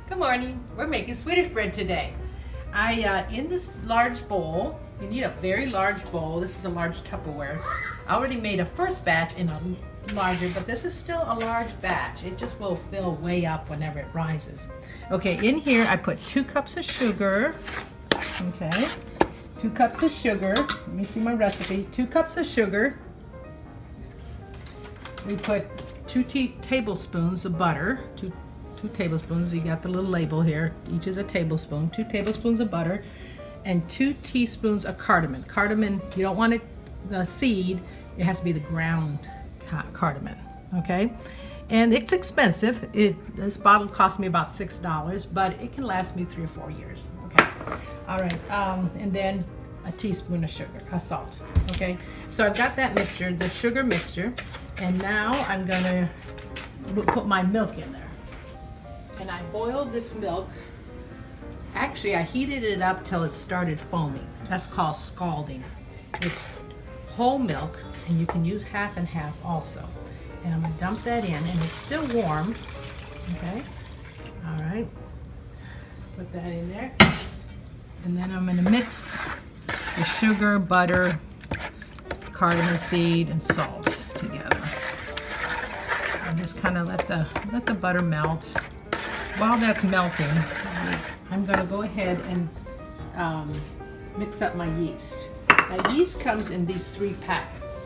Good morning. We're making Swedish bread today. In this large bowl, you need a very large bowl. This is a large Tupperware. I already made a first batch in a larger, but this is still a large batch. It just will fill way up whenever it rises. Okay, in here I put 2 cups of sugar. Okay, 2 cups of sugar. Let me see my recipe. 2 cups of sugar. We put 2 tablespoons of butter. Two tablespoons. You got the little label here. Each is a tablespoon. 2 tablespoons of butter and 2 teaspoons of cardamom. Cardamom, you don't want it the seed. It has to be the ground cardamom. Okay, and it's expensive. This bottle cost me about $6, but it can last me 3 or 4 years. Okay, all right. And then a teaspoon of sugar, salt. Okay, so I've got that mixture, the sugar mixture, and now I'm gonna put my milk in there. And I boiled this milk. Actually, I heated it up till it started foaming. That's called scalding. It's whole milk, and you can use half and half also. And I'm gonna dump that in, and it's still warm. Okay, all right. Put that in there. And then I'm gonna mix the sugar, butter, cardamom seed, and salt together. And just kind of let the butter melt. While that's melting, I'm going to go ahead and mix up my yeast. Now, yeast comes in these 3 packets,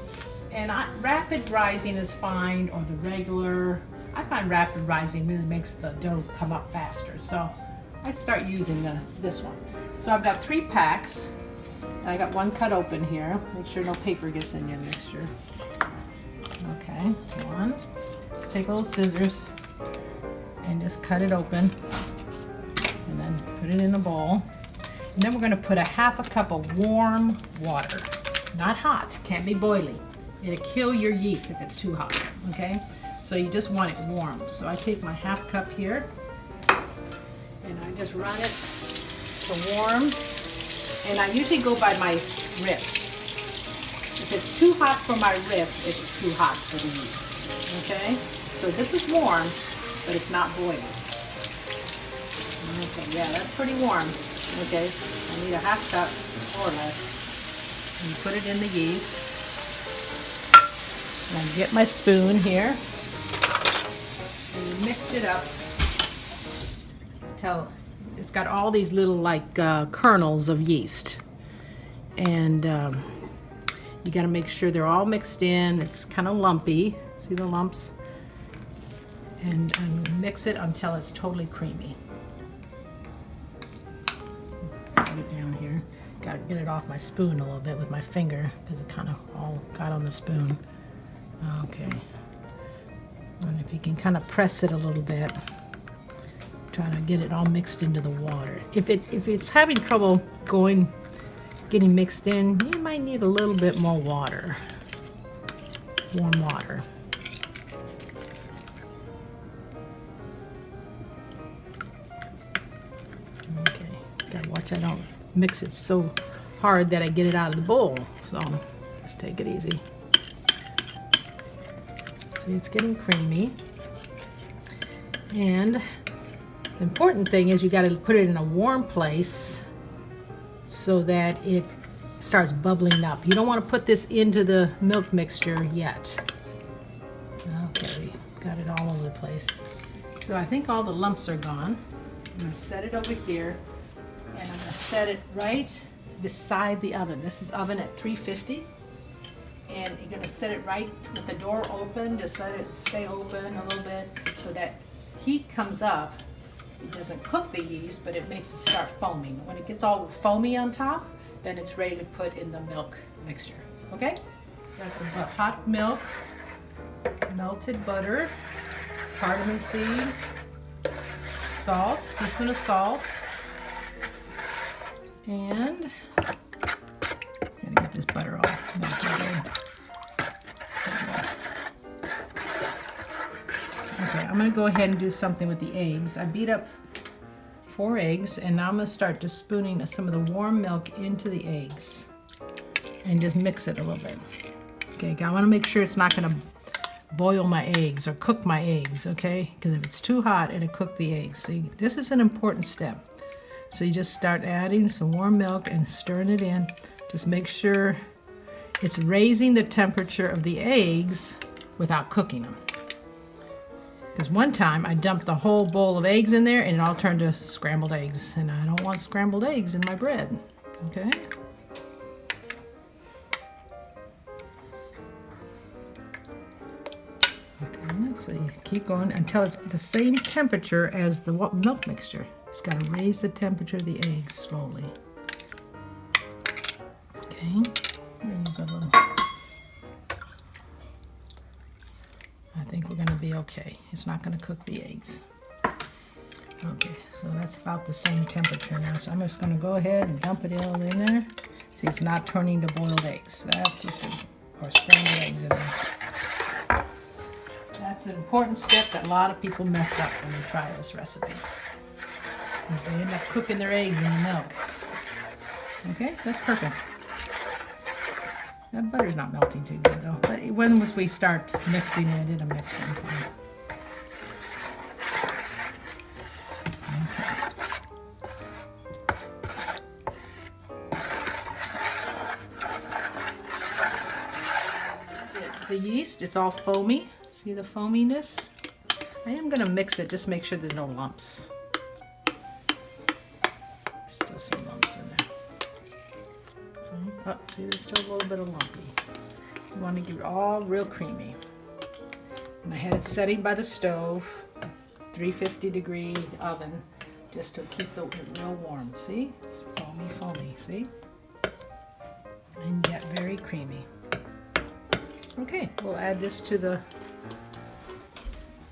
and rapid rising is fine, or the regular. I find rapid rising really makes the dough come up faster, so I start using this one. So I've got 3 packs, and I got 1 cut open here. Make sure no paper gets in your mixture. Okay, 1. Just take a little scissors and just cut it open, and then put it in the bowl. And then we're going to put a half a cup of warm water, not hot, can't be boiling. It'll kill your yeast if it's too hot. Okay, so you just want it warm. So I take my half cup here, and I just run it to warm, and I usually go by my wrist. If it's too hot for my wrist, it's too hot for the yeast. Okay, so this is warm, but it's not boiling. Okay, yeah, that's pretty warm. Okay, I need a half cup or less. And you put it in the yeast. And I get my spoon here, and you mix it up till it's got all these little like kernels of yeast. And you got to make sure they're all mixed in. It's kind of lumpy. See the lumps? And mix it until it's totally creamy. Set it down here. Got to get it off my spoon a little bit with my finger because it kind of all got on the spoon. Okay. And if you can kind of press it a little bit, try to get it all mixed into the water. If it's having trouble getting mixed in, you might need a little bit more water. Warm water. Gotta watch I don't mix it so hard that I get it out of the bowl. So let's take it easy. See, it's getting creamy. And the important thing is you gotta put it in a warm place so that it starts bubbling up. You don't want to put this into the milk mixture yet. Okay, we got it all over the place. So I think all the lumps are gone. I'm gonna set it over here. And I'm going to set it right beside the oven. This is oven at 350. And you're going to set it right with the door open. Just let it stay open a little bit so that heat comes up. It doesn't cook the yeast, but it makes it start foaming. When it gets all foamy on top, then it's ready to put in the milk mixture. Okay? Got the hot milk, melted butter, cardamom seed, salt, teaspoon of salt. And gotta get this butter all melted. Okay, I'm gonna go ahead and do something with the eggs. I beat up 4 eggs, and now I'm gonna start just spooning some of the warm milk into the eggs and just mix it a little bit. Okay, I wanna make sure it's not gonna boil my eggs or cook my eggs, okay? Because if it's too hot, it'll cook the eggs. So this is an important step. So you just start adding some warm milk and stirring it in. Just make sure it's raising the temperature of the eggs without cooking them. Because one time I dumped the whole bowl of eggs in there and it all turned to scrambled eggs. And I don't want scrambled eggs in my bread, okay? So you keep going until it's the same temperature as the milk mixture. It's got to raise the temperature of the eggs slowly. Okay. Use a little. I think we're going to be okay. It's not going to cook the eggs. Okay, so that's about the same temperature now. So I'm just going to go ahead and dump it all in there. See, it's not turning to boiled eggs. That's what's in, or scrambled eggs in there. That's an important step that a lot of people mess up when they try this recipe. Because they end up cooking their eggs in the milk. Okay, that's perfect. That butter's not melting too good though. But once we start mixing it, it'll mix in fine. Okay. The yeast, it's all foamy. See the foaminess? I am going to mix it, just make sure there's no lumps. Still some lumps in there. So, oh, see, there's still a little bit of lumpy. You want to get it all real creamy. And I had it setting by the stove, 350 degree oven, just to keep it real warm. See? It's foamy, foamy, see? And yet very creamy. Okay, we'll add this to the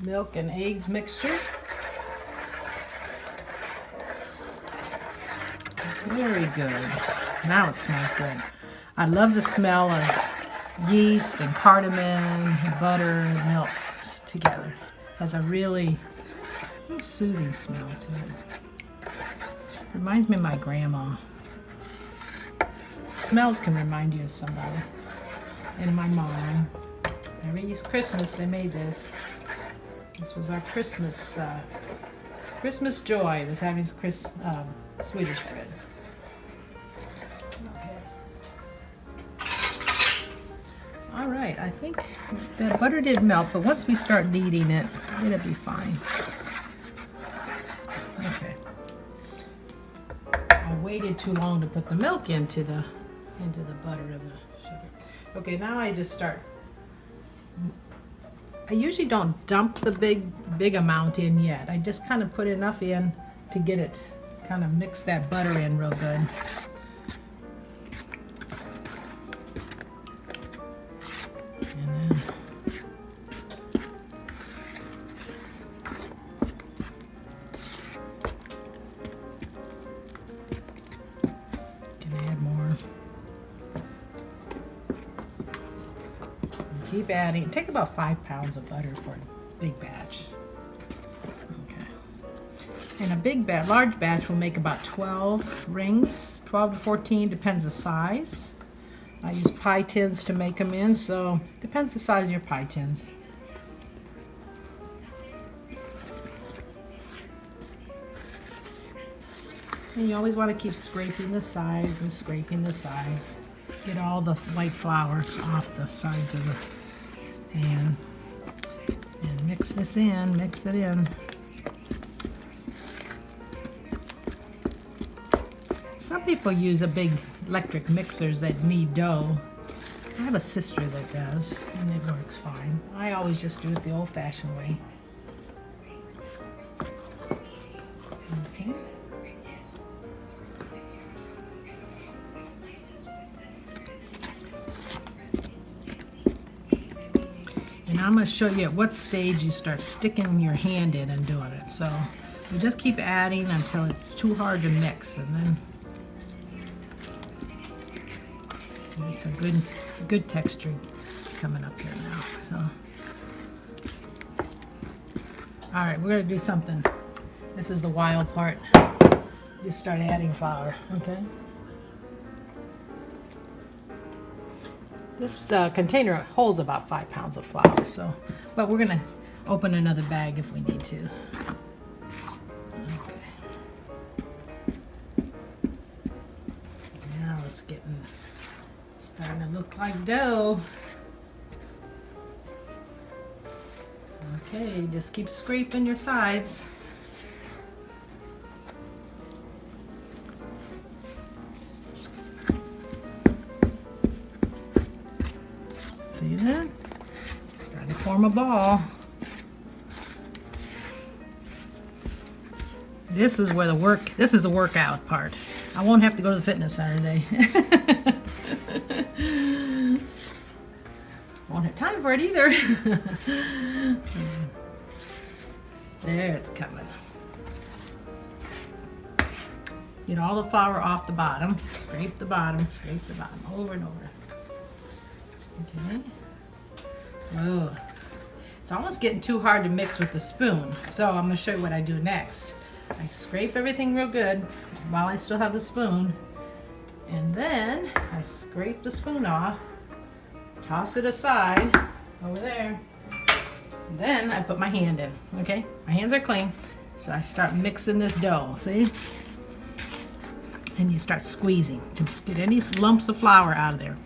milk and eggs mixture. Very good. Now it smells good. I love the smell of yeast and cardamom and butter and milk together. Has a really soothing smell to it. Reminds me of my grandma. Smells can remind you of somebody. And my mom. Every Christmas they made this. This was our Christmas joy, was having Swedish bread. Okay. All right, I think the butter did melt, but once we start kneading it, it'll be fine. Okay. I waited too long to put the milk into the butter and the sugar. Okay, now I just start. I usually don't dump the big amount in yet. I just kind of put enough in to get it, kind of mix that butter in real good. And then can add more. Keep adding. Take about 5 pounds of butter for a big batch. Okay. And a large batch will make about 12 rings, 12 to 14, depends the size. I use pie tins to make them in, so depends the size of your pie tins. And you always want to keep scraping the sides and scraping the sides. Get all the white flour off the sides of the pan. And mix this in, mix it in. Some people use a big electric mixers that knead dough. I have a sister that does, and it works fine. I always just do it the old-fashioned way. Okay. And I'm going to show you at what stage you start sticking your hand in and doing it. So you just keep adding until it's too hard to mix, and then it's a good texture coming up here now. So, all right, we're gonna do something. This is the wild part. Just start adding flour, okay? This container holds about 5 pounds of flour, so, but we're gonna open another bag if we need to. Okay. Now it's starting to look like dough. Okay, just keep scraping your sides. See that? Starting to form a ball. This is where this is the workout part. I won't have to go to the fitness center today. Won't have time for it either. There, it's coming. Get all the flour off the bottom. Scrape the bottom, over and over. Okay. Whoa. It's almost getting too hard to mix with the spoon. So I'm going to show you what I do next. I scrape everything real good while I still have the spoon. And then I scrape the spoon off, toss it aside over there. And then I put my hand in, okay? My hands are clean. So I start mixing this dough, see? And you start squeezing to get any lumps of flour out of there.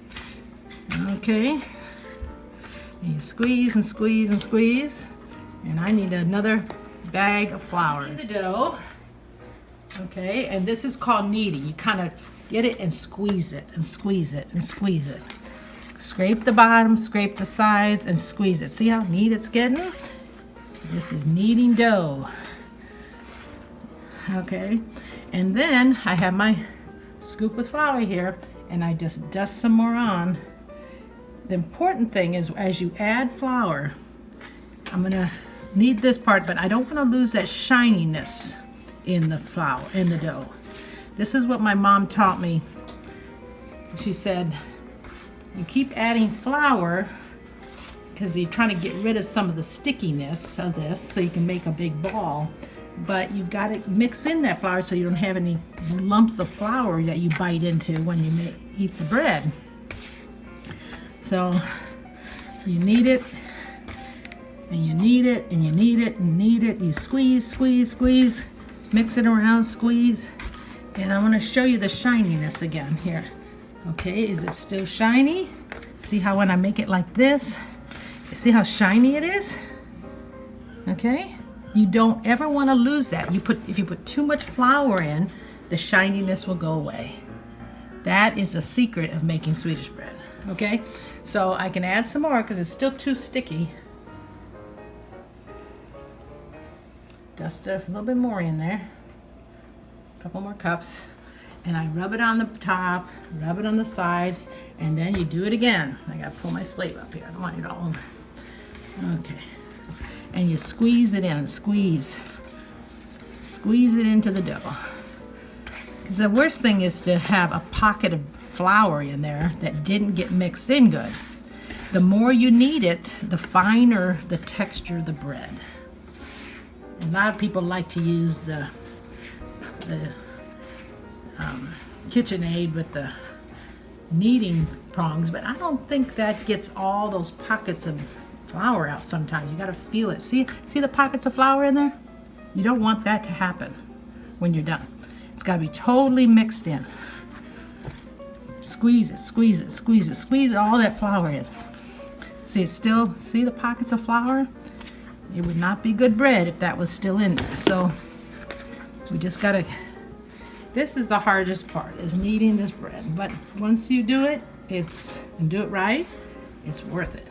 Okay, and you squeeze and squeeze and squeeze, and I need another bag of flour. The dough, okay, and this is called kneading. You kind of get it and squeeze it and squeeze it and squeeze it. Scrape the bottom, scrape the sides, and squeeze it. See how neat it's getting? This is kneading dough. Okay, and then I have my scoop of flour here, and I just dust some more on. The important thing is as you add flour, I'm gonna knead this part, but I don't want to lose that shininess in the flour, in the dough. This is what my mom taught me. She said, you keep adding flour because you're trying to get rid of some of the stickiness of this so you can make a big ball. But you've got to mix in that flour so you don't have any lumps of flour that you bite into when you eat the bread. So you knead it, and you knead it, and you knead it, and knead it. You squeeze, squeeze, squeeze, mix it around, squeeze. And I'm going to show you the shininess again here. Okay, is it still shiny? See how when I make it like this, see how shiny it is? Okay, you don't ever want to lose that. If you put too much flour in, the shininess will go away. That is the secret of making Swedish bread. Okay, so I can add some more because it's still too sticky. Dust a little bit more in there. A couple more cups. And I rub it on the top, rub it on the sides, and then you do it again. I gotta pull my sleeve up here. I don't want it all over. Okay. And you squeeze it in, squeeze. Squeeze it into the dough. Because the worst thing is to have a pocket of flour in there that didn't get mixed in good. The more you knead it, the finer the texture of the bread. A lot of people like to use the KitchenAid with the kneading prongs, but I don't think that gets all those pockets of flour out sometimes. You gotta feel it. See the pockets of flour in there? You don't want that to happen when you're done. It's gotta be totally mixed in. Squeeze it, squeeze it, squeeze it, squeeze all that flour in. See, see the pockets of flour? It would not be good bread if that was still in there. So we just gotta, this is the hardest part, is kneading this bread. But once you do it, and do it right, it's worth it.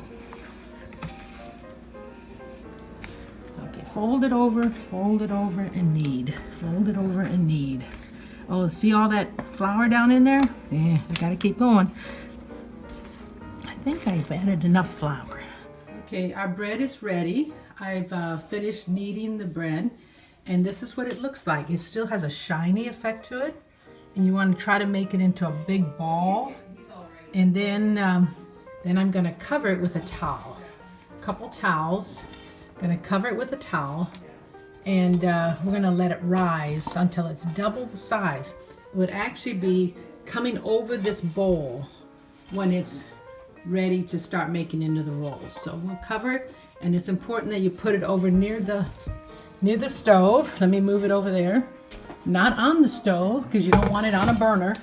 Okay, fold it over and knead. Fold it over and knead. Oh, see all that flour down in there? Yeah, I gotta keep going. I think I've added enough flour. Okay, our bread is ready. I've finished kneading the bread, and this is what it looks like. It still has a shiny effect to it, and you want to try to make it into a big ball. And then I'm gonna cover it with a towel. A couple towels. Gonna cover it with a towel. And we're gonna let it rise until it's double the size. It would actually be coming over this bowl when it's ready to start making into the rolls. So we'll cover it, and it's important that you put it over near the stove. Let me move it over there. Not on the stove, because you don't want it on a burner,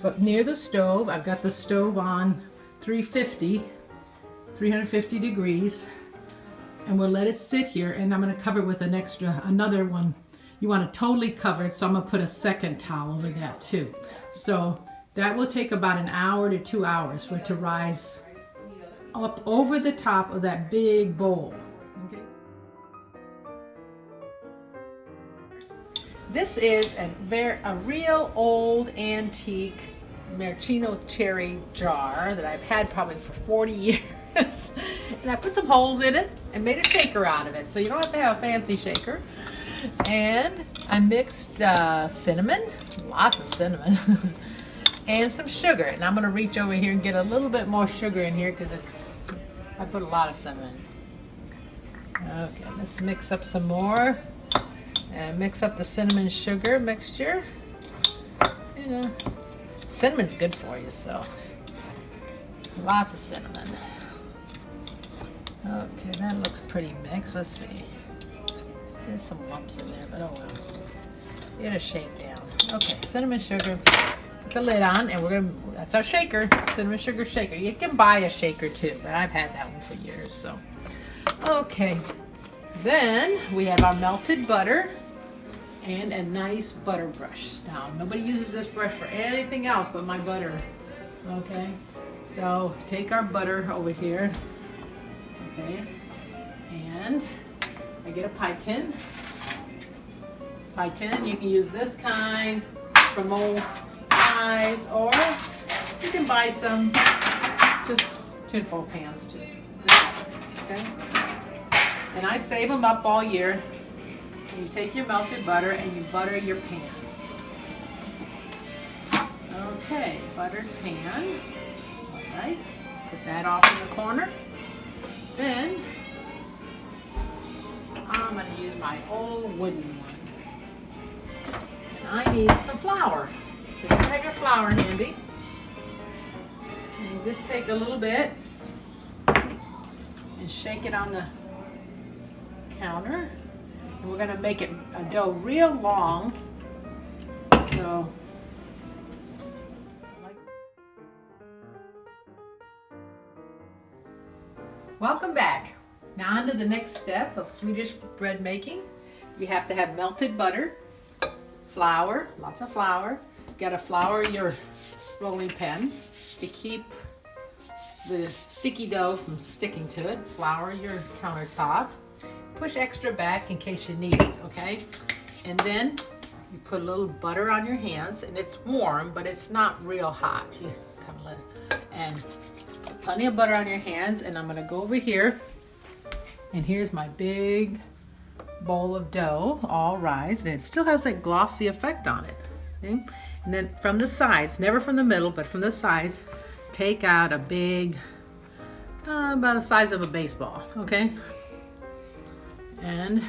but near the stove. I've got the stove on 350 degrees, and we'll let it sit here, and I'm going to cover it with another one. You want to totally cover it, so I'm going to put a second towel over that too. So that will take about an hour to 2 hours for it to rise up over the top of that big bowl. Okay. This is a real old antique maraschino cherry jar that I've had probably for 40 years. And I put some holes in it and made a shaker out of it, so you don't have to have a fancy shaker. And I mixed cinnamon, lots of cinnamon, and some sugar. And I'm going to reach over here and get a little bit more sugar in here because I put a lot of cinnamon. Okay, let's mix up some more. And mix up the cinnamon sugar mixture. You know, cinnamon's good for you, so lots of cinnamon. Okay, that looks pretty mixed. Let's see. There's some lumps in there, but oh well. It'll shake down. Okay, cinnamon sugar. Put the lid on, and that's our shaker, cinnamon sugar shaker. You can buy a shaker too, but I've had that one for years, so. Okay, then we have our melted butter and a nice butter brush. Now, nobody uses this brush for anything else but my butter. Okay, so take our butter over here. Okay, and I get a pie tin. Pie tin, you can use this kind from old pies, or you can buy some just tinfoil pans too. Okay, and I save them up all year. You take your melted butter and you butter your pan. Okay, buttered pan. All right, put that off in the corner. Then I'm going to use my old wooden one. And I need some flour. So you have your flour handy. And you just take a little bit and shake it on the counter. And we're going to make it a dough real long. So welcome back. Now on to the next step of Swedish bread making. You have to have melted butter, flour, lots of flour. You gotta flour your rolling pin to keep the sticky dough from sticking to it. Flour your countertop. Push extra back in case you need it, okay? And then you put a little butter on your hands, and it's warm, but it's not real hot. You kind of let it, and plenty of butter on your hands, and I'm gonna go over here, and here's my big bowl of dough, all rised, and it still has that glossy effect on it, see? And then from the sides, never from the middle, but from the sides, take out a big, about the size of a baseball, okay? And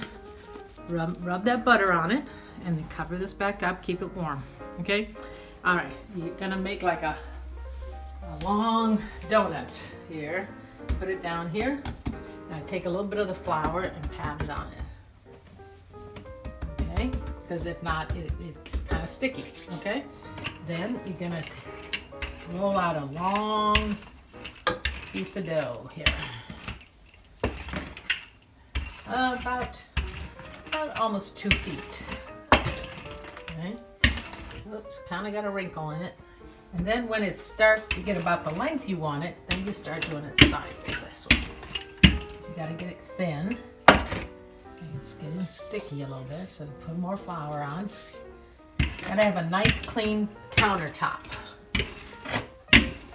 rub that butter on it, and then cover this back up, keep it warm, okay? All right, you're gonna make like a long donut here. Put it down here. Now take a little bit of the flour and pat it on it. Okay? Because if not, it's kind of sticky. Okay? Then you're gonna roll out a long piece of dough here. About almost 2 feet. Okay? Oops, kind of got a wrinkle in it. And then when it starts to get about the length you want it, then you start doing it sideways this way. So you got to get it thin. It's getting sticky a little bit, so put more flour on. Got to have a nice clean countertop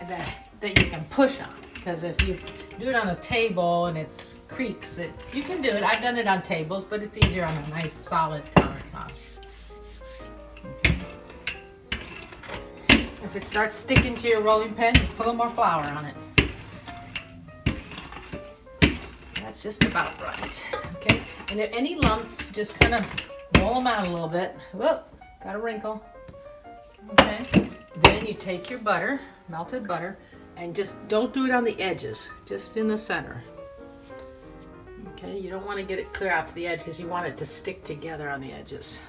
that you can push on. Because if you do it on a table and it creaks, you can do it. I've done it on tables, but it's easier on a nice solid countertop. If it starts sticking to your rolling pin, just put a little more flour on it. That's just about right, okay? And if any lumps, just kind of roll them out a little bit. Whoop, got a wrinkle, okay? Then you take your butter, melted butter, And just don't do it on the edges, just in the center. Okay, you don't want to get it clear out to the edge because you want it to stick together on the edges.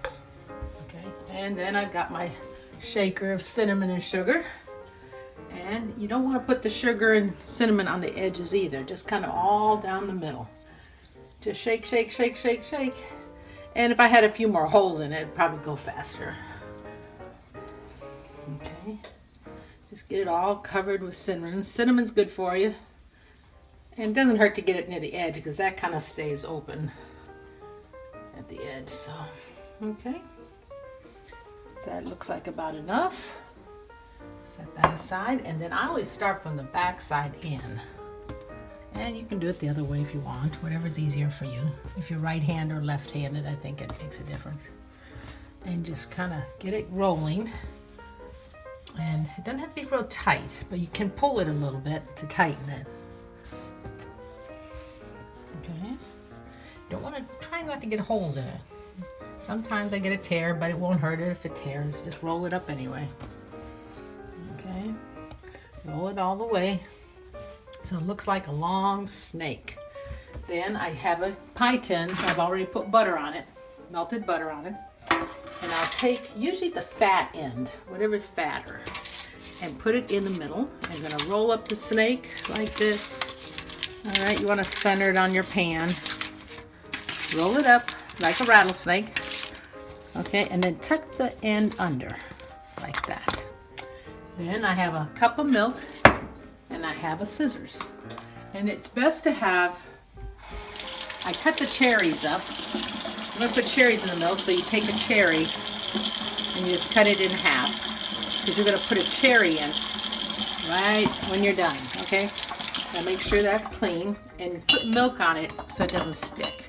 Okay, and then I've got my shaker of cinnamon and sugar. And you don't want to put the sugar and cinnamon on the edges either, just kind of all down the middle. Just shake, shake, shake, shake, shake. And if I had a few more holes in it, it'd probably go faster. Okay, just get it all covered with cinnamon. Cinnamon's good for you. And it doesn't hurt to get it near the edge because that kind of stays open at the edge. So, okay. That looks like about enough. Set that aside. And then I always start from the back side in. And you can do it the other way if you want, whatever's easier for you. If you're right-handed or left-handed, I think it makes a difference. And just kind of get it rolling. And it doesn't have to be real tight, but you can pull it a little bit to tighten it. Okay. Don't want to try not to get holes in it. Sometimes I get a tear, but it won't hurt it if it tears. Just roll it up anyway. Okay. Roll it all the way. So it looks like a long snake. Then I have a pie tin. I've already put butter on it, melted butter on it. And I'll take usually the fat end, whatever's fatter, and put it in the middle. I'm going to roll up the snake like this. All right, you want to center it on your pan. Roll it up like a rattlesnake. Okay, and then tuck the end under like that. Then I have a cup of milk and I have a scissors. And it's best to have, I cut the cherries up. I'm going to put cherries in the milk, so you take a cherry and you just cut it in half. Because you're going to put a cherry in right when you're done, okay? Now make sure that's clean and put milk on it so it doesn't stick.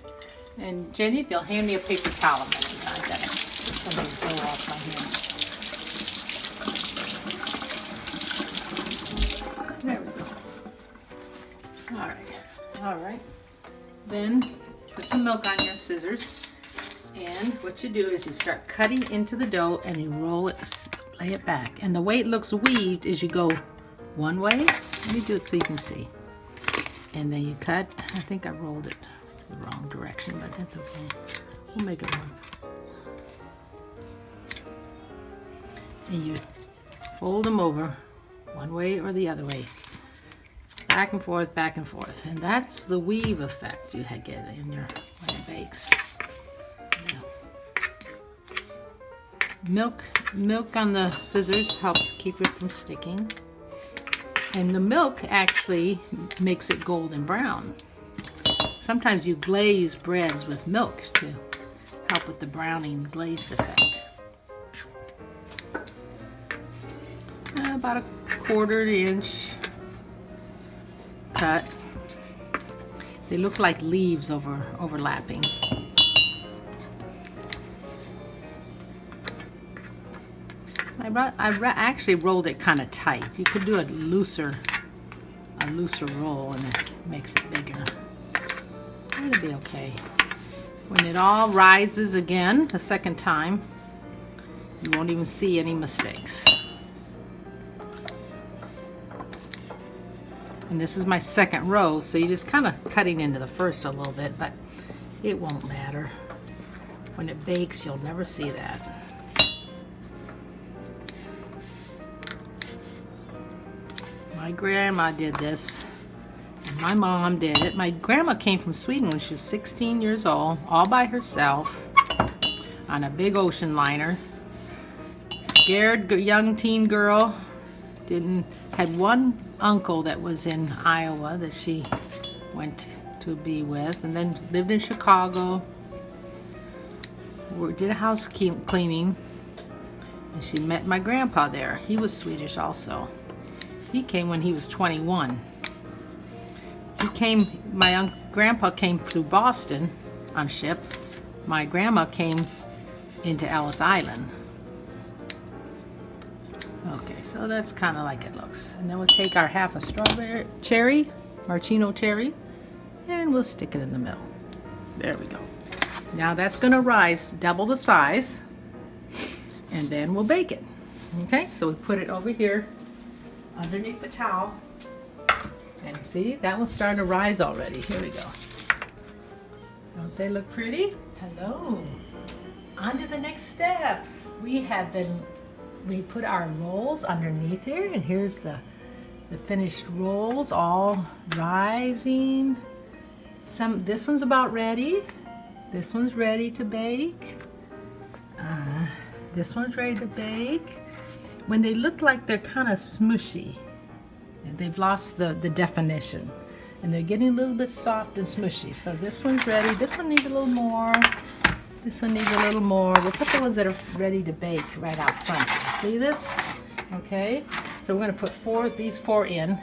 And Jenny, if you'll hand me a paper towel a minute, I've got to get something to blow off my hand. There we go. All right, all right. Then put some milk on your scissors. And what you do is you start cutting into the dough and you roll it, lay it back. And the way it looks weaved is you go one way. Let me do it so you can see. And then you cut. I think I rolled it the wrong direction, but that's okay. We'll make it work. And you fold them over one way or the other way. Back and forth, back and forth. And that's the weave effect you get in your when it bakes. Milk on the scissors helps keep it from sticking. And the milk actually makes it golden brown. Sometimes you glaze breads with milk to help with the browning glazed effect. About a 1/4 inch cut. They look like leaves overlapping. I actually rolled it kind of tight. You could do a looser roll and it makes it bigger. It'll be okay. When it all rises again the second time, you won't even see any mistakes. And this is my second row, so you're just kind of cutting into the first a little bit, but it won't matter. When it bakes, you'll never see that. My grandma did this, and my mom did it. My grandma came from Sweden when she was 16 years old, all by herself, on a big ocean liner. Scared young teen girl, had one uncle that was in Iowa that she went to be with, and then lived in Chicago. We did a house cleaning, and she met my grandpa there. He was Swedish also. He came when he was 21. My grandpa came through Boston on ship. My grandma came into Ellis Island. Okay, so that's kind of like it looks. And then we'll take our half a strawberry cherry, maraschino cherry, and we'll stick it in the middle. There we go. Now that's going to rise double the size, and then we'll bake it. Okay, so we put it over here underneath the towel. And see, that one's starting to rise already. Here we go. Don't they look pretty? Hello. On to the next step. We put our rolls underneath here, and here's the finished rolls all rising. This one's about ready. This one's ready to bake. This one's ready to bake. When they look like they're kind of smushy, and they've lost the definition, and they're getting a little bit soft and smushy. So this one's ready. This one needs a little more. This one needs a little more. We'll put the ones that are ready to bake right out front. See this? Okay. So we're going to put these four in.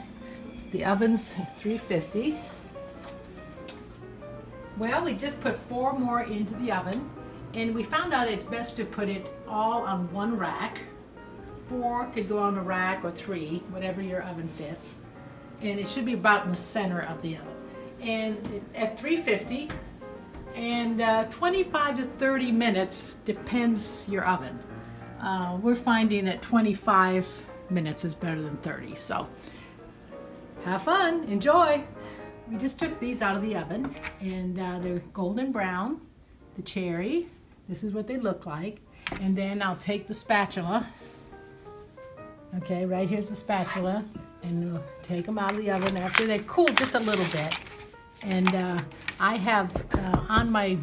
The oven's 350. Well, we just put 4 more into the oven, and we found out it's best to put it all on one rack. 4 could go on a rack, or 3, whatever your oven fits. And it should be about in the center of the oven. And at 350, and 25 to 30 minutes, depends your oven. We're finding that 25 minutes is better than 30. So have fun, enjoy. We just took these out of the oven, and they're golden brown, the cherry. This is what they look like. And then I'll take the spatula. Okay, right here's the spatula, and we'll take them out of the oven after they've cooled just a little bit. And I have on my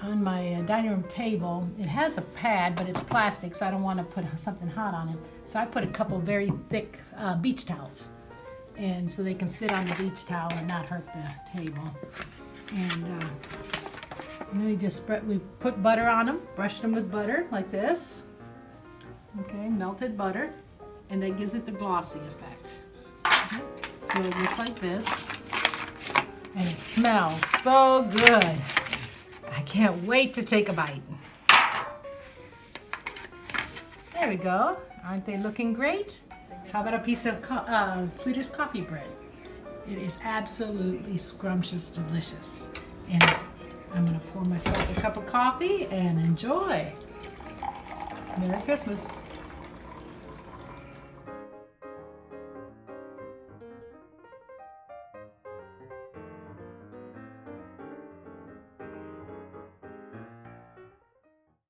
dining room table, it has a pad, but it's plastic, so I don't want to put something hot on it. So I put a couple very thick beach towels, and so they can sit on the beach towel and not hurt the table. And then we put butter on them, brushed them with butter like this. Okay, melted butter, and that gives it the glossy effect. Okay. So it looks like this, and it smells so good. I can't wait to take a bite. There we go. Aren't they looking great? How about a piece of Swedish coffee bread? It is absolutely scrumptious, delicious. And I'm gonna pour myself a cup of coffee and enjoy. Merry Christmas.